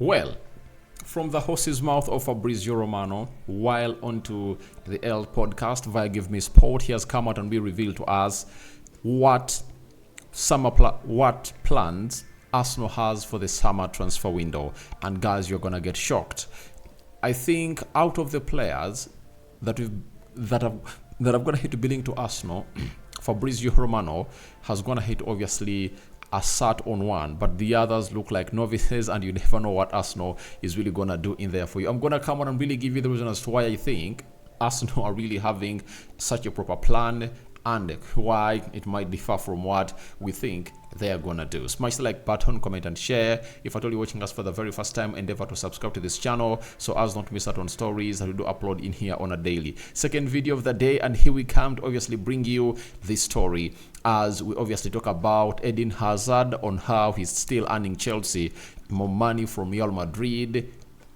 Well, from the horse's mouth of Fabrizio Romano, while onto the L podcast via Give Me Sport, he has come out and be revealed to us what plans Arsenal has for the summer transfer window. And guys, you're gonna get shocked. I think out of the players that have gonna hit billing to Arsenal, Fabrizio Romano has gonna hit obviously a sat on one, but the others look like novices, and you never know what Arsenal is really gonna do in there for you. I'm gonna come on and really give you the reason as to why I think Arsenal are really having such a proper plan and why it might differ from what we think they are gonna do. Smash the like button, comment and share. If at all you're watching us for the very first time, endeavor to subscribe to this channel so as not to miss out on stories that we do upload in here on a daily. Second video of the day, and here we come to obviously bring you this story as we obviously talk about Eden Hazard on how he's still earning Chelsea more money from Real Madrid,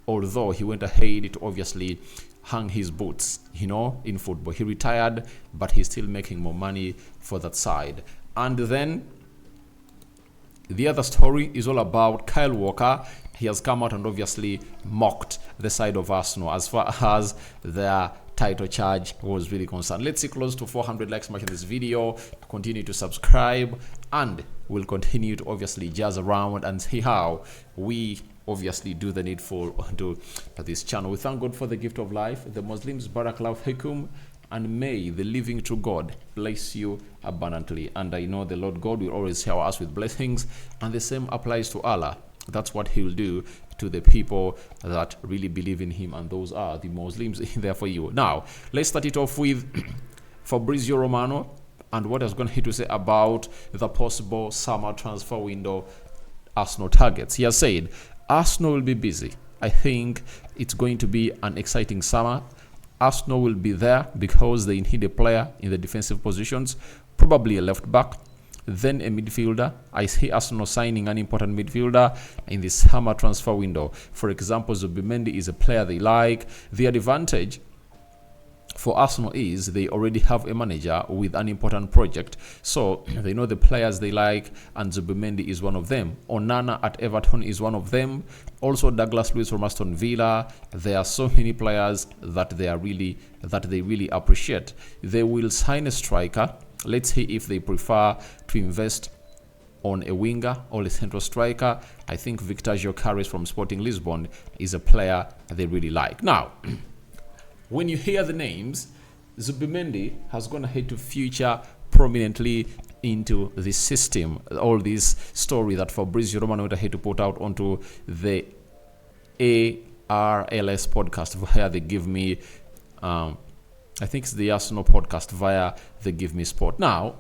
although he went ahead to obviously hang his boots, in football. He retired, but he's still making more money for that side. And then the other story is all about Kyle Walker. He has come out and obviously mocked the side of Arsenal as far as their title charge was really concerned. Let's see close to 400 likes much in this video. Continue to subscribe, and we'll continue to obviously jazz around and see how we obviously do the needful to this channel. We thank God for the gift of life. The Muslims, Barakallahu Fikum, and may the living true God bless you abundantly. And I know the Lord God will always shower us with blessings, and the same applies to Allah. That's what he will do to the people that really believe in him, and those are the Muslims in there for you. Now, let's start it off with Fabrizio Romano and what is going to say about the possible summer transfer window Arsenal targets. He has said, Arsenal will be busy. I think it's going to be an exciting summer. Arsenal will be there because they need a player in the defensive positions, probably a left back, then a midfielder. I see Arsenal signing an important midfielder in this summer transfer window. For example, Zubimendi is a player they like. The advantage for Arsenal is they already have a manager with an important project, so they know the players they like, and Zubimendi is one of them. Onana at Everton is one of them. Also Douglas Luiz from Aston Villa. There are so many players that they really appreciate. They will sign a striker. Let's see if they prefer to invest on a winger or a central striker. I think Victor Gyökeres from Sporting Lisbon is a player they really like. Now, when you hear the names, Zubimendi has gone ahead to feature prominently into the system. All this story that Fabrizio Romano went ahead to put out onto the ARLS podcast via the Give Me, I think it's the Arsenal podcast via the Give Me Sport. Now,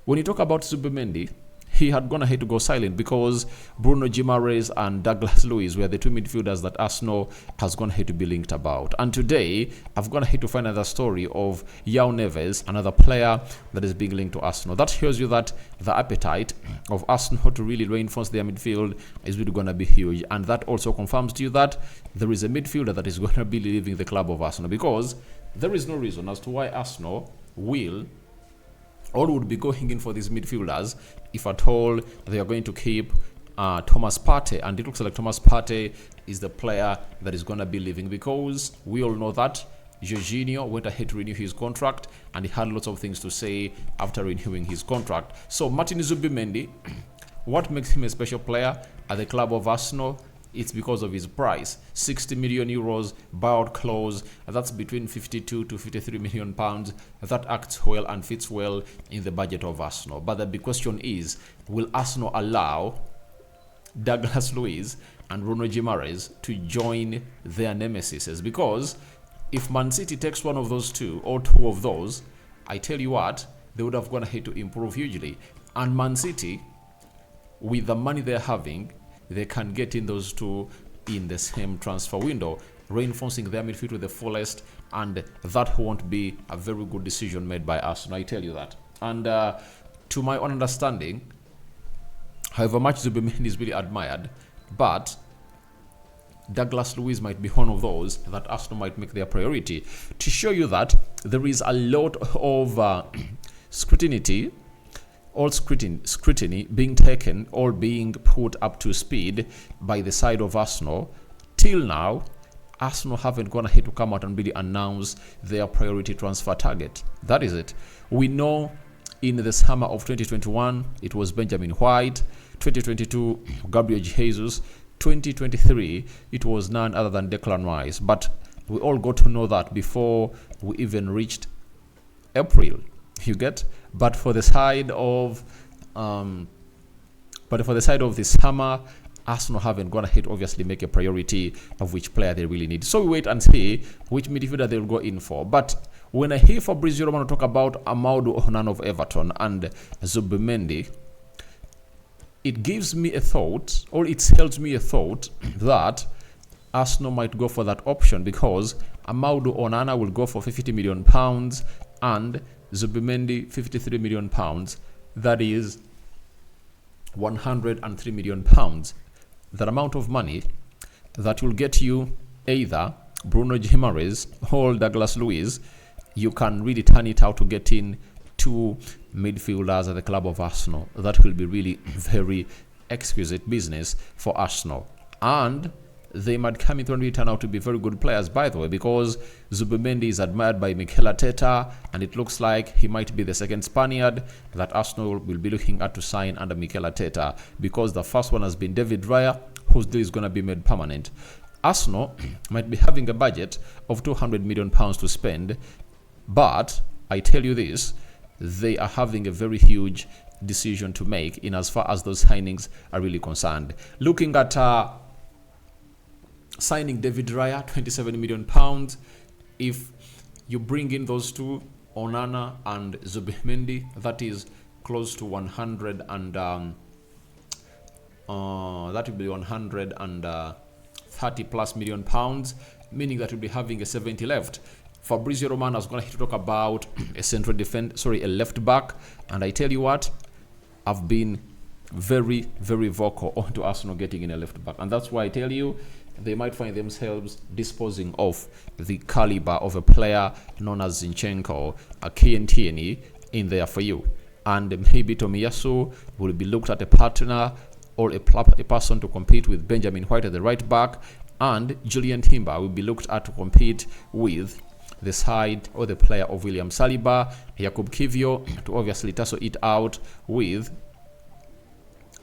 when you talk about Zubimendi, he had gone ahead to go silent because Bruno Guimaraes and Douglas Luiz were the two midfielders that Arsenal has gone ahead to be linked about. And today, I've gone ahead to find another story of João Neves, another player that is being linked to Arsenal. That shows you that the appetite of Arsenal to really reinforce their midfield is really going to be huge. And that also confirms to you that there is a midfielder that is going to be leaving the club of Arsenal, because there is no reason as to why Arsenal would be going in for these midfielders if at all they are going to keep Thomas Partey. And it looks like Thomas Partey is the player that is going to be leaving, because we all know that Jorginho went ahead to renew his contract, and he had lots of things to say after renewing his contract. So Martin Zubimendi, what makes him a special player at the club of Arsenal? It's because of his price. 60 million euros buyout clause. That's between 52 to 53 million pounds. That acts well and fits well in the budget of Arsenal. But the big question is, will Arsenal allow Douglas Luiz and Bruno Guimaraes to join their nemesis? Because if Man City takes one of those two or two of those, I tell you what, they would have gone ahead to improve hugely. And Man City, with the money they're having, they can get in those two in the same transfer window, reinforcing their midfield to the fullest, and that won't be a very good decision made by Arsenal, I tell you that. And to my own understanding, however much Zubimendi is really admired, but Douglas Luiz might be one of those that Arsenal might make their priority. To show you that there is a lot of scrutiny all scrutiny being taken, all being put up to speed by the side of Arsenal, till now, Arsenal haven't gone ahead to come out and really announce their priority transfer target. That is it. We know in the summer of 2021, it was Benjamin White. 2022, Gabriel Jesus. 2023, it was none other than Declan Rice. But we all got to know that before we even reached April. You get? But for the side of the summer, Arsenal haven't gone ahead to obviously make a priority of which player they really need. So we wait and see which midfielder they'll go in for. But when I hear Fabrizio Romano talk about Amadou Onana of Everton and Zubimendi, it gives me a thought, or it tells me a thought, that Arsenal might go for that option, because Amadou Onana will go for £50 million and Zubimendi £53 million. That is £103 million. That amount of money that will get you either Bruno Guimaraes or Douglas Luiz, you can really turn it out to get in two midfielders at the club of Arsenal. That will be really very exquisite business for Arsenal. And they might come in and really turn out to be very good players, by the way, because Zubimendi is admired by Mikel Arteta, and it looks like he might be the second Spaniard that Arsenal will be looking at to sign under Mikel Arteta, because the first one has been David Raya, whose deal is going to be made permanent. Arsenal might be having a budget of £200 million to spend, but I tell you this, they are having a very huge decision to make in as far as those signings are really concerned. Looking at signing David Raya, £27 million. If you bring in those two, Onana and Zubimendi, that is close to 100 and that will be 130 plus million pounds, meaning that we'll be having a 70 left. Fabrizio Romano is going to talk about a left back, and I tell you what, I've been very, very vocal onto Arsenal getting in a left back, and that's why I tell you they might find themselves disposing of the caliber of a player known as Zinchenko, a KNTNE, in there for you. And maybe Tomiyasu will be looked at a partner or a person to compete with Benjamin White at the right back, and Julian Timber will be looked at to compete with the side or the player of William Saliba, Jakub Kivio to obviously tussle it out with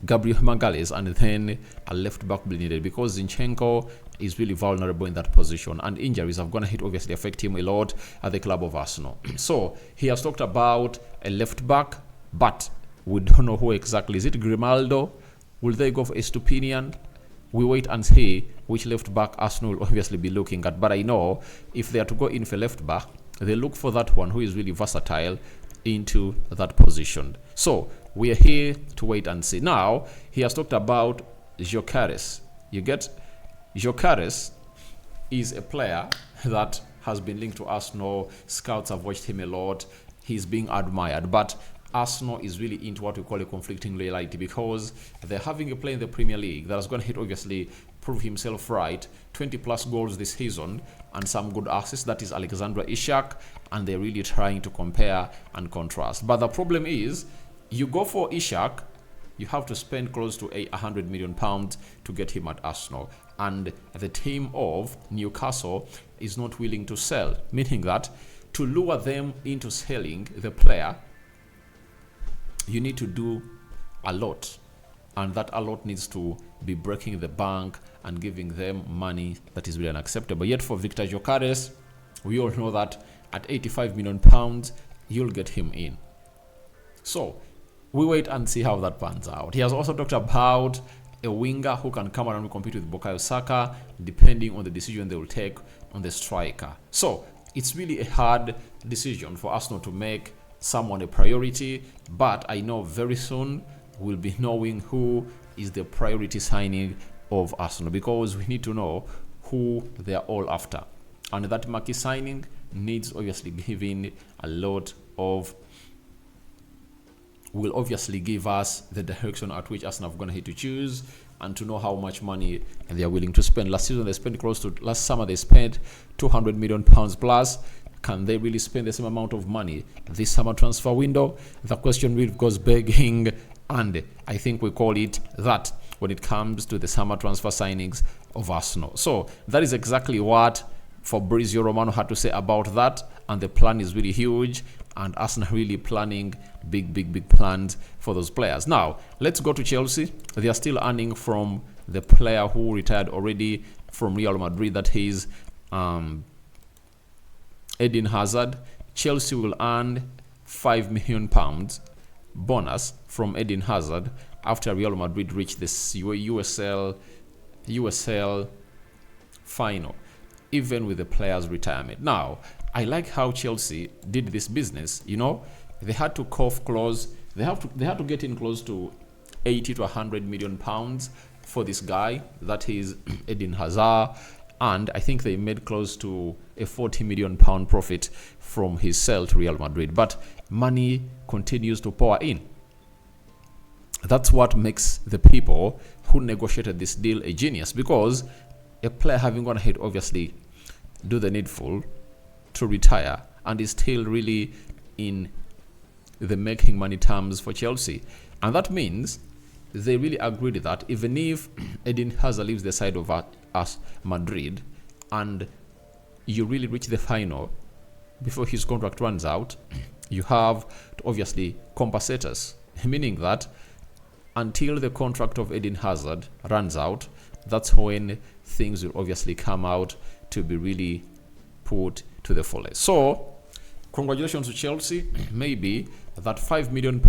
Gabriel Magalhaes, and then a left back will be needed because Zinchenko is really vulnerable in that position, and injuries are going to obviously affect him a lot at the club of Arsenal. So he has talked about a left back, but we don't know who exactly. Is it Grimaldo? Will they go for Estupinian? We wait and see which left back Arsenal will obviously be looking at. But I know if they are to go in for left back, they look for that one who is really versatile into that position. So we are here to wait and see. Now, he has talked about Gyökeres. You get? Gyökeres is a player that has been linked to Arsenal. Scouts have watched him a lot. He's being admired. But Arsenal is really into what we call a conflicting reality, because they're having a player in the Premier League that is going to obviously prove himself right. 20 plus goals this season and some good assists. That is Alexander Isak, and they're really trying to compare and contrast. But the problem is, you go for Isak, you have to spend close to £100 million to get him at Arsenal, and the team of Newcastle is not willing to sell, meaning that to lure them into selling the player, you need to do a lot, and that a lot needs to be breaking the bank and giving them money that is really unacceptable. Yet for Victor Gyökeres, we all know that at £85 million, you'll get him in. So we wait and see how that pans out. He has also talked about a winger who can come around and compete with Bukayo Saka, depending on the decision they will take on the striker. So it's really a hard decision for Arsenal to make someone a priority, but I know very soon we'll be knowing who is the priority signing of Arsenal, because we need to know who they are all after, and that marquee signing needs obviously giving a lot of, will obviously give us the direction at which Arsenal are going to have to choose, and to know how much money they are willing to spend. Last summer they spent £200 million plus. Can they really spend the same amount of money this summer transfer window? The question really goes begging, and I think we call it that when it comes to the summer transfer signings of Arsenal. So that is exactly what Fabrizio Romano had to say about that, and the plan is really huge, and Arsenal really planning big plans for those players. Now, let's go to Chelsea. They are still earning from the player who retired already from Real Madrid, that is Eden Hazard. Chelsea will earn £5 million bonus from Eden Hazard after Real Madrid reached this USL final, even with the player's retirement. Now, I like how Chelsea did this business. You know, they had to cough close. They had to get in close to 80 to 100 million pounds for this guy, that is Eden Hazard, and I think they made close to a 40 million pound profit from his sale to Real Madrid. But money continues to pour in. That's what makes the people who negotiated this deal a genius, because a player having gone ahead, obviously, do the needful to retire and is still really in the making money terms for Chelsea. And that means they really agreed that even if Eden Hazard leaves the side of us, Madrid, and you really reach the final before his contract runs out, you have to obviously compensate us, meaning that until the contract of Eden Hazard runs out, that's when things will obviously come out to be really put to the fullest. So, congratulations to Chelsea. Maybe that £5 million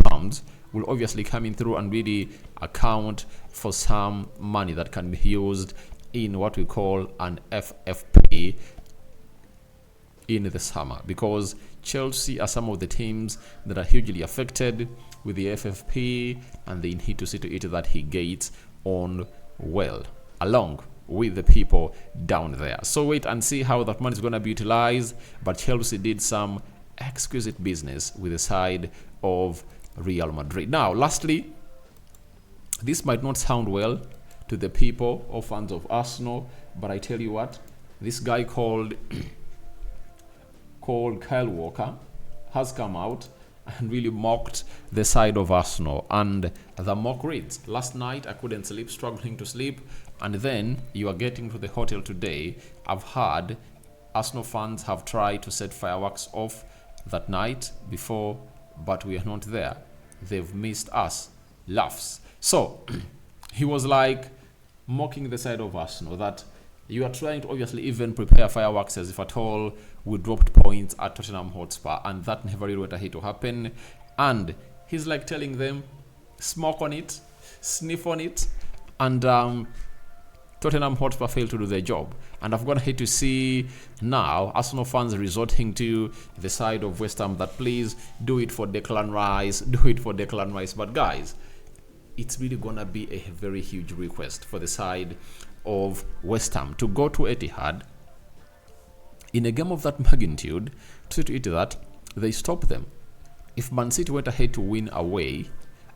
will obviously come in through and really account for some money that can be used in what we call an FFP in the summer, because Chelsea are some of the teams that are hugely affected with the FFP, and they need to see to it that he gets on well along with the people down there. So wait and see how that money is going to be utilized. But Chelsea did some exquisite business with the side of Real Madrid. Now, lastly, this might not sound well to the people or fans of Arsenal, but I tell you what, this guy called Kyle Walker has come out and really mocked the side of Arsenal. And the mock reads, last night I couldn't sleep, struggling to sleep, and then you are getting to the hotel today. I've heard Arsenal fans have tried to set fireworks off that night before, but we are not there. They've missed us. Laughs. So he was like mocking the side of Arsenal, that you are trying to obviously even prepare fireworks as if at all we dropped points at Tottenham Hotspur, and that never really went ahead to happen. And he's like telling them, smoke on it, sniff on it, and Tottenham Hotspur failed to do their job. And I've gone ahead to see now Arsenal fans resorting to the side of West Ham that please do it for Declan Rice, do it for Declan Rice. But guys, it's really gonna be a very huge request for the side of West Ham to go to Etihad in a game of that magnitude to see to it that they stop them. If Man City went ahead to win away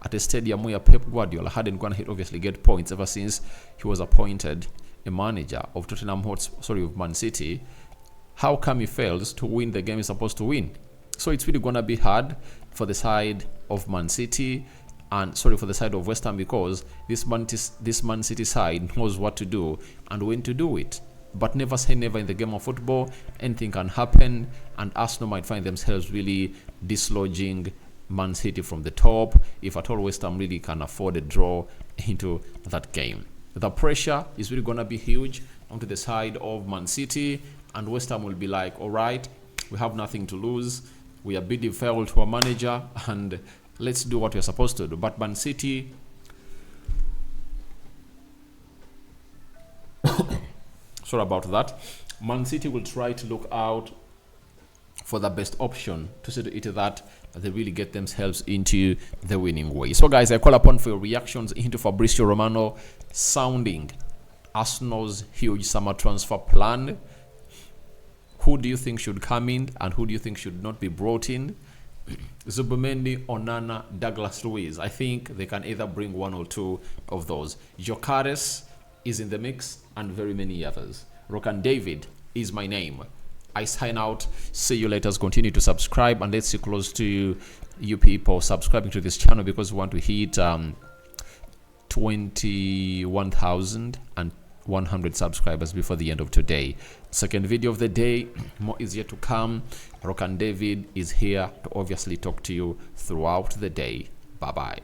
at a stadium where Pep Guardiola hadn't gone ahead obviously get points ever since he was appointed a manager of of Man City, how come he fails to win the game he's supposed to win? So it's really gonna be hard for the side of Man City and for the side of West Ham, because this Man City side knows what to do and when to do it. But never say never in the game of football. Anything can happen, and Arsenal might find themselves really dislodging Man City from the top if at all West Ham really can afford a draw into that game. The pressure is really going to be huge onto the side of Man City, and West Ham will be like, all right, we have nothing to lose. We are bidding farewell to our manager, and let's do what we're supposed to do. But Man City, sorry about that, Man City will try to look out for the best option to see to it that they really get themselves into the winning way. So guys, I call upon for your reactions into Fabrizio Romano sounding Arsenal's huge summer transfer plan. Who do you think should come in and who do you think should not be brought in? Zubimendi, Onana, Douglas Luiz. I think they can either bring one or two of those. Gyökeres is in the mix and very many others. Rokani David is my name. I sign out. See you later. Continue to subscribe, and let's see close to you people subscribing to this channel, because we want to hit 21,100 subscribers before the end of today. Second video of the day, more is yet to come. Rokani David is here to obviously talk to you throughout the day. Bye bye.